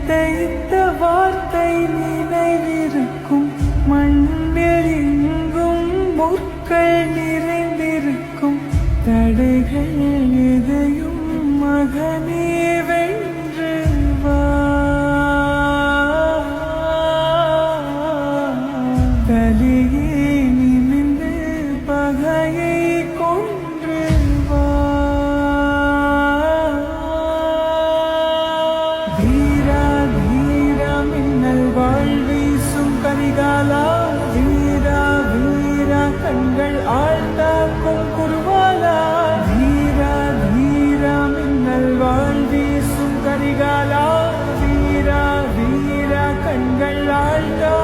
இந்த வார்த்தை நினைவிருக்கும். மண்ணில் எங்கும் முற்கள் நிறைந்திருக்கும். தடைகள் எதையும் மகனே வென்று வா. தலையே நிமிர்ந்து பகையை கொன்று வா. வீரா வீரா மின்னல் வாழ்வீசும் கரிகாலா. வீரா வீரா கண்கள் ஆழ்ந்தாக்கும் குருவாலா. வீரா வீரா மின்னல் வாழ்வீசும் கரிகாலா. வீரா வீரா கண்கள் ஆழ்ந்தா